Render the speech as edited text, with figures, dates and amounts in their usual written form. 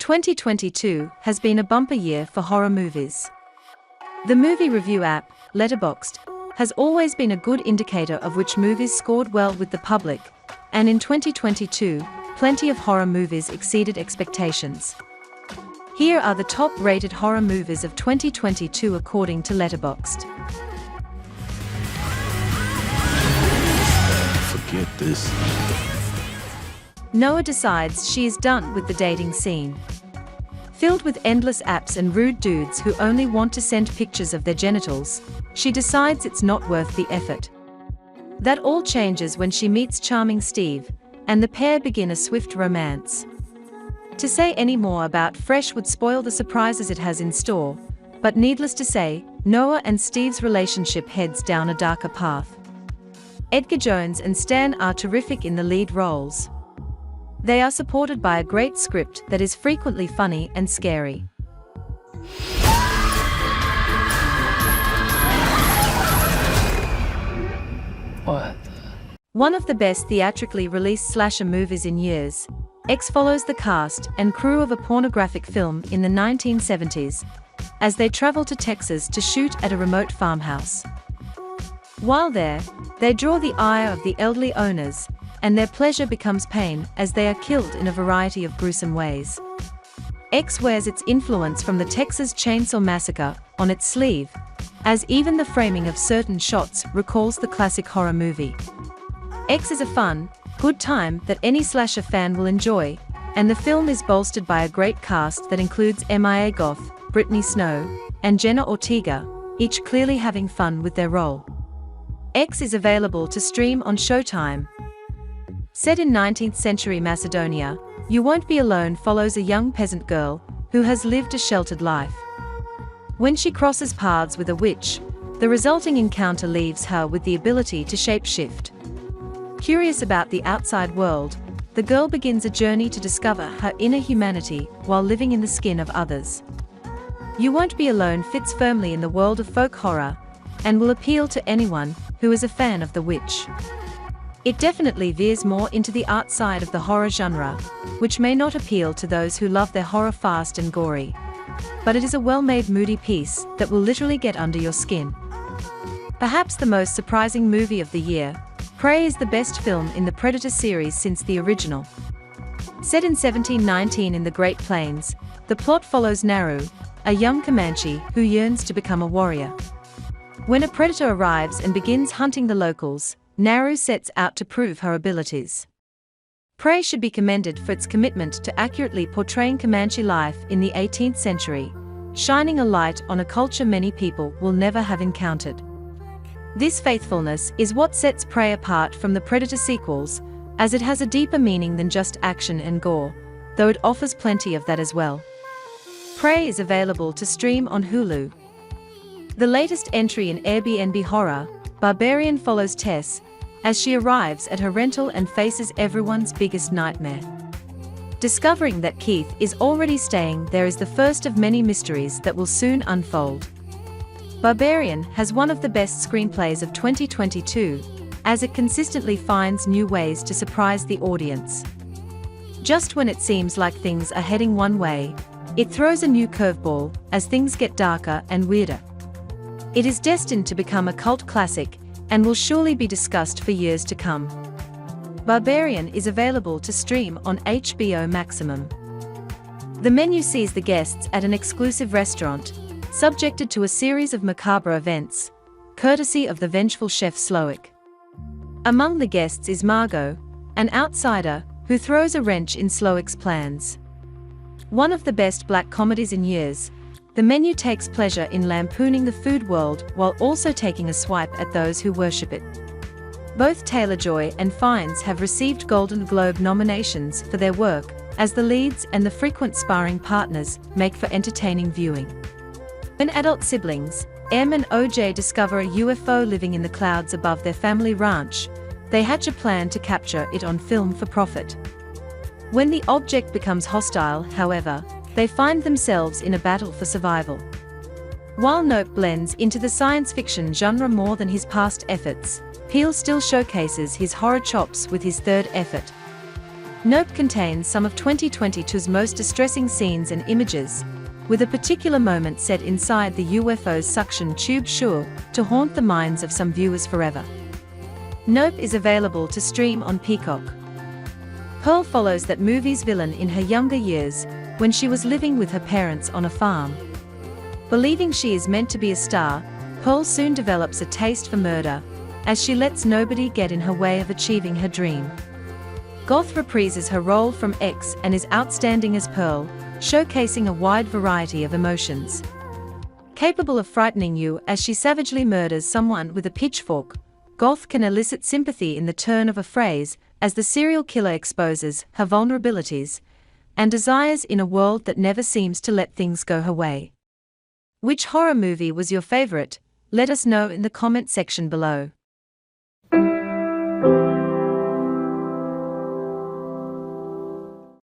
2022 has been a bumper year for horror movies. The movie review app, Letterboxd, has always been a good indicator of which movies scored well with the public, and in 2022, plenty of horror movies exceeded expectations. Here are the top-rated horror movies of 2022 according to Letterboxd. Forget this. Noah decides she is done with the dating scene. Filled with endless apps and rude dudes who only want to send pictures of their genitals, she decides it's not worth the effort. That all changes when she meets charming Steve, and the pair begin a swift romance. To say any more about Fresh would spoil the surprises it has in store, but needless to say, Noah and Steve's relationship heads down a darker path. Edgar Jones and Stan are terrific in the lead roles. They are supported by a great script that is frequently funny and scary. What? One of the best theatrically released slasher movies in years, X follows the cast and crew of a pornographic film in the 1970s, as they travel to Texas to shoot at a remote farmhouse. While there, they draw the ire of the elderly owners, and their pleasure becomes pain as they are killed in a variety of gruesome ways. X wears its influence from the Texas Chainsaw Massacre on its sleeve, as even the framing of certain shots recalls the classic horror movie. X is a fun, good time that any slasher fan will enjoy, and the film is bolstered by a great cast that includes Mia Goth, Brittany Snow, and Jenna Ortega, each clearly having fun with their role. X is available to stream on Showtime. Set in 19th century Macedonia, You Won't Be Alone follows a young peasant girl who has lived a sheltered life. When she crosses paths with a witch, the resulting encounter leaves her with the ability to shapeshift. Curious about the outside world, the girl begins a journey to discover her inner humanity while living in the skin of others. You Won't Be Alone fits firmly in the world of folk horror and will appeal to anyone who is a fan of the witch. It definitely veers more into the art side of the horror genre, which may not appeal to those who love their horror fast and gory. But it is a well-made moody piece that will literally get under your skin. Perhaps the most surprising movie of the year, Prey is the best film in the Predator series since the original. Set in 1719 in the Great Plains, the plot follows Naru, a young Comanche who yearns to become a warrior. When a predator arrives and begins hunting the locals, Naru sets out to prove her abilities. Prey should be commended for its commitment to accurately portraying Comanche life in the 18th century, shining a light on a culture many people will never have encountered. This faithfulness is what sets Prey apart from the Predator sequels, as it has a deeper meaning than just action and gore, though it offers plenty of that as well. Prey is available to stream on Hulu. The latest entry in Airbnb horror, Barbarian follows Tess as she arrives at her rental and faces everyone's biggest nightmare. Discovering that Keith is already staying there is the first of many mysteries that will soon unfold. Barbarian has one of the best screenplays of 2022, as it consistently finds new ways to surprise the audience. Just when it seems like things are heading one way, it throws a new curveball as things get darker and weirder. It is destined to become a cult classic and will surely be discussed for years to come. Barbarian is available to stream on HBO Maximum. The menu sees the guests at an exclusive restaurant, subjected to a series of macabre events, courtesy of the vengeful chef Slowick. Among the guests is Margot, an outsider who throws a wrench in Slowick's plans. One of the best black comedies in years, the menu takes pleasure in lampooning the food world while also taking a swipe at those who worship it. Both Taylor-Joy and Fiennes have received Golden Globe nominations for their work, as the leads and the frequent sparring partners make for entertaining viewing. When adult siblings, Em and OJ discover a UFO living in the clouds above their family ranch, they hatch a plan to capture it on film for profit. When the object becomes hostile, however, they find themselves in a battle for survival. While Nope blends into the science fiction genre more than his past efforts, Peele still showcases his horror chops with his third effort. Nope contains some of 2022's most distressing scenes and images, with a particular moment set inside the UFO's suction tube sure to haunt the minds of some viewers forever. Nope is available to stream on Peacock. Pearl follows that movie's villain in her younger years, when she was living with her parents on a farm. Believing she is meant to be a star, Pearl soon develops a taste for murder, as she lets nobody get in her way of achieving her dream. Goth reprises her role from X and is outstanding as Pearl, showcasing a wide variety of emotions. Capable of frightening you as she savagely murders someone with a pitchfork, Goth can elicit sympathy in the turn of a phrase as the serial killer exposes her vulnerabilities and desires in a world that never seems to let things go her way. Which horror movie was your favorite? Let us know in the comment section below.